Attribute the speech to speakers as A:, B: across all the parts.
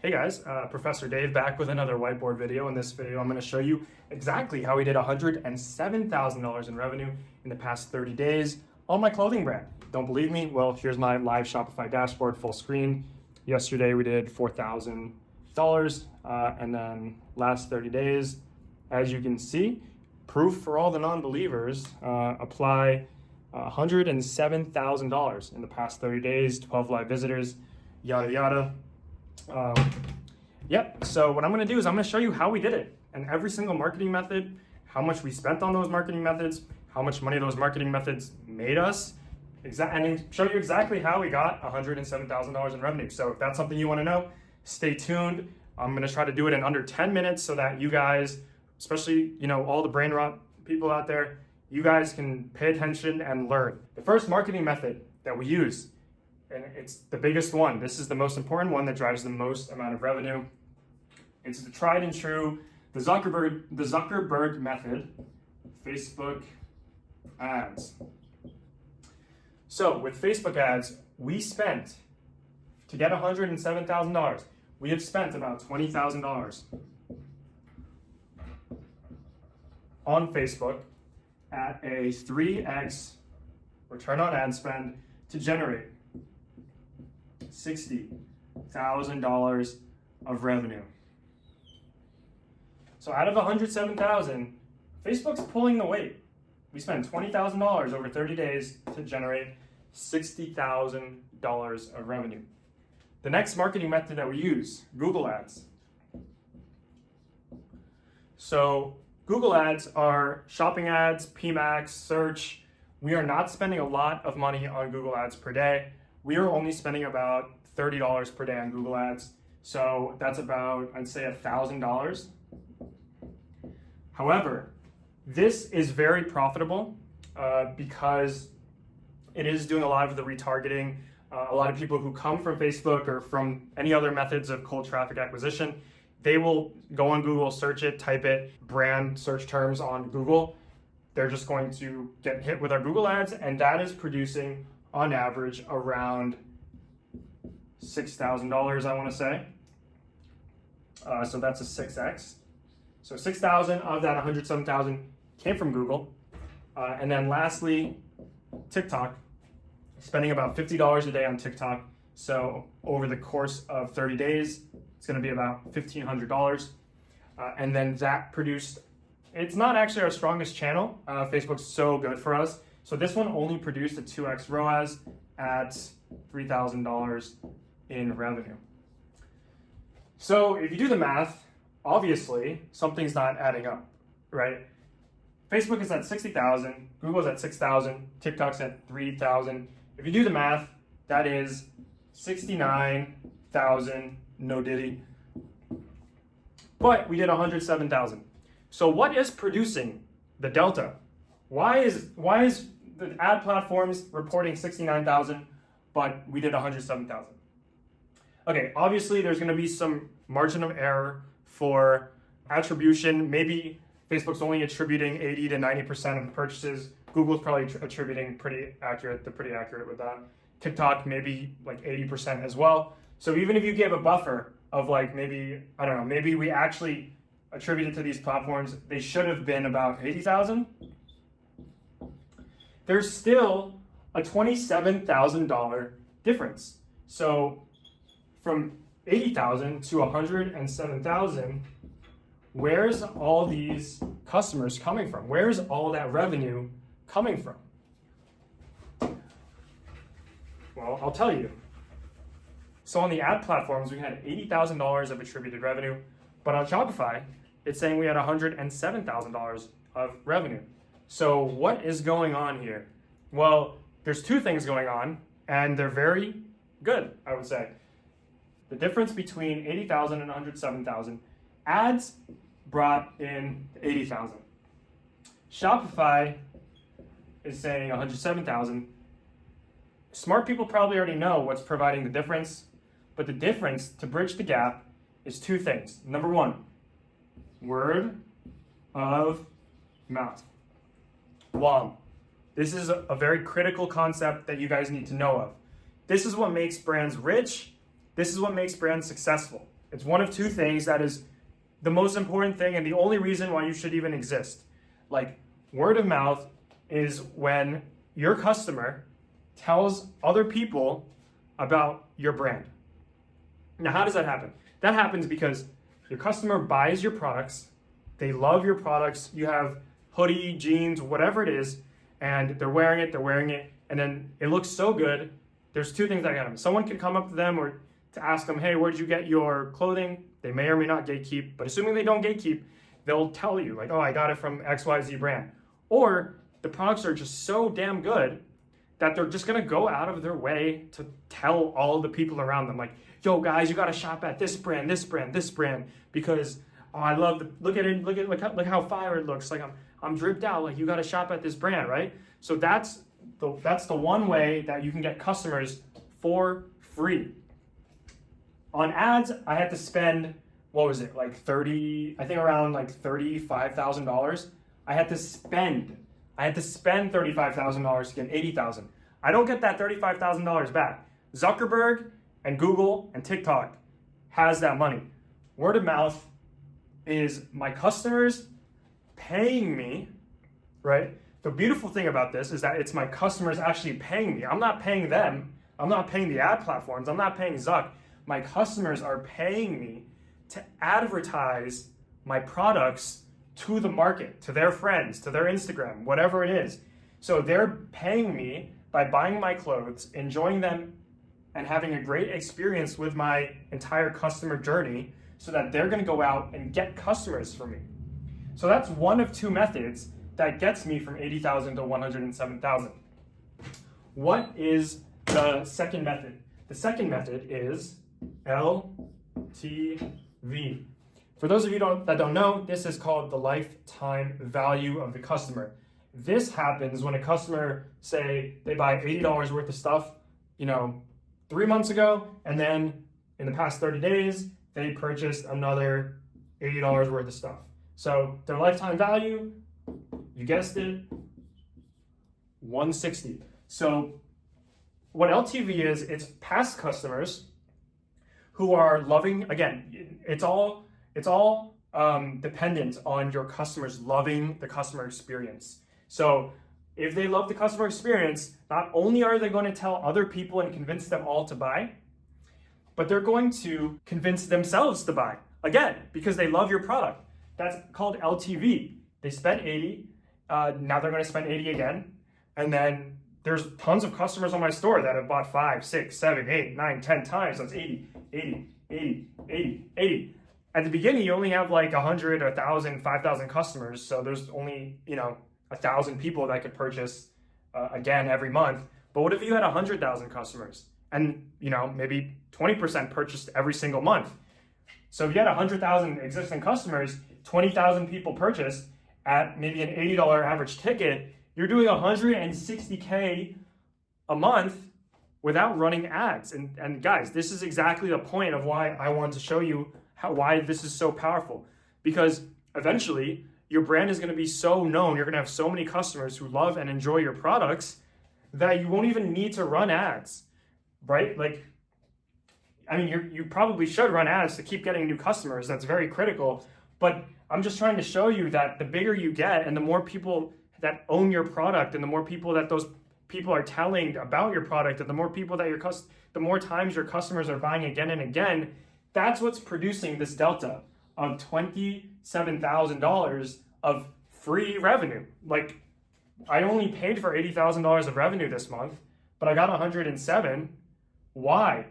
A: Hey guys, Professor Dave back with another whiteboard video. In this video, I'm going to show you exactly how we did $107,000 in revenue in the past 30 days on my clothing brand. Don't believe me? Well, here's my live Shopify dashboard, full screen. Yesterday we did $4,000, and then last 30 days, as you can see, proof for all the non-believers, apply $107,000 in the past 30 days, 12 live visitors, yada yada. So what I'm going to do is I'm going to show you how we did it and every single marketing method, how much we spent on those marketing methods, how much money those marketing methods made us, and show you exactly how we got $107,000 in revenue. So if that's something you want to know, stay tuned. I'm going to try to do it in under 10 minutes so that you guys, especially, all the brain rot people out there, you guys can pay attention and learn. The first marketing method that we use, and it's the biggest one, this is the most important one that drives the most amount of revenue. It's the tried and true, the Zuckerberg method, Facebook ads. So with Facebook ads, we spent, to get $107,000, we have spent about $20,000 on Facebook at a 3x return on ad spend to generate $60,000 of revenue. So out of $107,000, Facebook's pulling the weight. We spent $20,000 over 30 days to generate $60,000 of revenue. The next marketing method that we use, Google Ads. So Google Ads are shopping ads, PMAX, search. We are not spending a lot of money on Google Ads per day. We are only spending about $30 per day on Google Ads. So that's about, I'd say, $1,000. However, this is very profitable because it is doing a lot of the retargeting. A lot of people who come from Facebook or from any other methods of cold traffic acquisition, they will go on Google, search it, type it, brand search terms on Google. They're just going to get hit with our Google Ads, and that is producing on average around $6,000, I want to say. So that's a 6x. So 6,000 of that 107,000 came from Google. And then lastly, TikTok, spending about $50 a day on TikTok. So over the course of 30 days, it's going to be about $1,500. And then that produced, it's not actually our strongest channel. Facebook's so good for us. So this one only produced a 2x ROAS at $3,000 in revenue. So if you do the math, obviously something's not adding up, right? Facebook is at 60,000, Google's at 6,000, TikTok's at 3,000. If you do the math, that is 69,000, no diddy. But we did 107,000. So what is producing the delta? Why is the ad platforms reporting 69,000, but we did 107,000? Okay, obviously there's going to be some margin of error for attribution. Maybe Facebook's only attributing 80 to 90% of the purchases. Google's probably attributing pretty accurate. They're pretty accurate with that. TikTok maybe like 80% as well. So even if you give a buffer of like maybe, I don't know, maybe we actually attributed to these platforms, they should have been about 80,000. There's still a $27,000 difference. So from 80,000 to 107,000, where's all these customers coming from? Where's all that revenue coming from? Well, I'll tell you. So on the ad platforms, we had $80,000 of attributed revenue, but on Shopify, it's saying we had $107,000 of revenue. So what is going on here? Well, there's two things going on, and they're very good, I would say. The difference between 80,000 and 107,000, ads brought in 80,000. Shopify is saying 107,000. Smart people probably already know what's providing the difference, but the difference to bridge the gap is two things. Number one, word of mouth. WOM. This is a very critical concept that you guys need to know of. This is what makes brands rich. This is what makes brands successful. It's one of two things that is the most important thing and the only reason why you should even exist. Like, word of mouth is when your customer tells other people about your brand. Now, how does that happen? That happens because your customer buys your products, they love your products, you have hoodie, jeans, whatever it is, and they're wearing it, and then it looks so good. There's two things that happen. Someone can come up to them or to ask them, hey, where'd you get your clothing? They may or may not gatekeep, but assuming they don't gatekeep, they'll tell you, like, oh, I got it from XYZ brand. Or the products are just so damn good that they're just gonna go out of their way to tell all the people around them, like, yo, guys, you gotta shop at this brand, because oh, I love the look how fire it looks. Like I'm dripped out. Like, you gotta shop at this brand, right? So that's the one way that you can get customers for free. On ads, I had to spend, what was it, like around like $35,000. I had to spend $35,000 to get 80,000. I don't get that $35,000 back. Zuckerberg and Google and TikTok has that money. Word of mouth is my customers paying me, right? The beautiful thing about this is that it's my customers actually paying me. I'm not paying them. I'm not paying the ad platforms. I'm not paying Zuck. My customers are paying me to advertise my products to the market, to their friends, to their Instagram, whatever it is. So they're paying me by buying my clothes, enjoying them, and having a great experience with my entire customer journey so that they're gonna go out and get customers for me. So that's one of two methods that gets me from 80,000 to 107,000. What is the second method? The second method is LTV. For those of you that don't know, this is called the lifetime value of the customer. This happens when a customer, say, they buy $80 worth of stuff, 3 months ago, and then in the past 30 days, they purchased another $80 worth of stuff. So their lifetime value, you guessed it, 160. So what LTV is, it's past customers who are loving, again, it's all dependent on your customers loving the customer experience. So if they love the customer experience, not only are they going to tell other people and convince them all to buy, but they're going to convince themselves to buy, again, because they love your product. That's called LTV. They spent 80, now they're going to spend 80 again, and then there's tons of customers on my store that have bought 5, 6, 7, 8, 9, 10 times. That's 80, 80, 80, 80, 80. At the beginning, you only have like 100, 1,000, 5,000 customers, so there's only, 1,000 people that could purchase again every month. But what if you had 100,000 customers and maybe 20% purchased every single month? So if you had 100,000 existing customers, 20,000 people purchased at maybe an $80 average ticket, you're doing $160K a month without running ads. And guys, this is exactly the point of why I wanted to show you why this is so powerful. Because eventually, your brand is going to be so known, you're going to have so many customers who love and enjoy your products that you won't even need to run ads, right? You probably should run ads to keep getting new customers. That's very critical. But I'm just trying to show you that the bigger you get and the more people that own your product and the more people that those people are telling about your product and the more people that the more times your customers are buying again and again, that's what's producing this delta of $27,000 of free revenue. Like, I only paid for $80,000 of revenue this month, but I got 107. Why?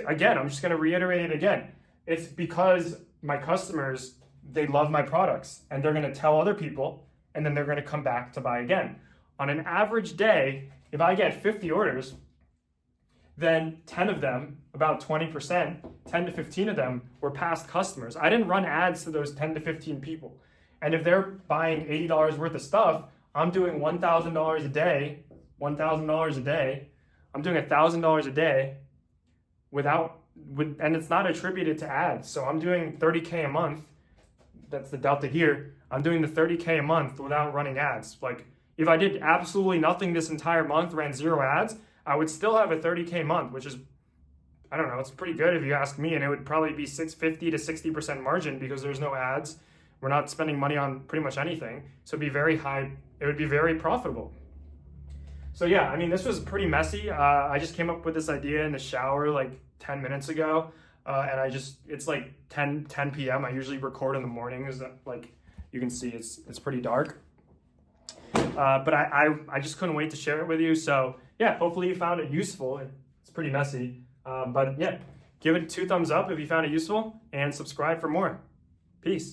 A: Again, I'm just going to reiterate it again. It's because my customers, they love my products and they're going to tell other people and then they're going to come back to buy again. On an average day, if I get 50 orders, then 10 of them, about 20%, 10 to 15 of them were past customers. I didn't run ads to those 10 to 15 people. And if they're buying $80 worth of stuff, I'm doing $1,000 a day, $1,000 a day. I'm doing $1,000 a day and it's not attributed to ads. So I'm doing 30K a month. That's the delta here. I'm doing the 30K a month without running ads. Like, if I did absolutely nothing this entire month, ran 0 ads, I would still have a 30K month, which is I don't know, it's pretty good if you ask me, and it would probably be 50 to 60% margin because there's no ads. We're not spending money on pretty much anything. So it'd be very high, it would be very profitable. So yeah, I mean, this was pretty messy. I just came up with this idea in the shower like 10 minutes ago. And it's like 10 p.m. I usually record in the mornings. Like you can see, it's pretty dark. But I just couldn't wait to share it with you. So yeah, hopefully you found it useful. It's pretty messy. But yeah, give it 2 thumbs up if you found it useful and subscribe for more. Peace.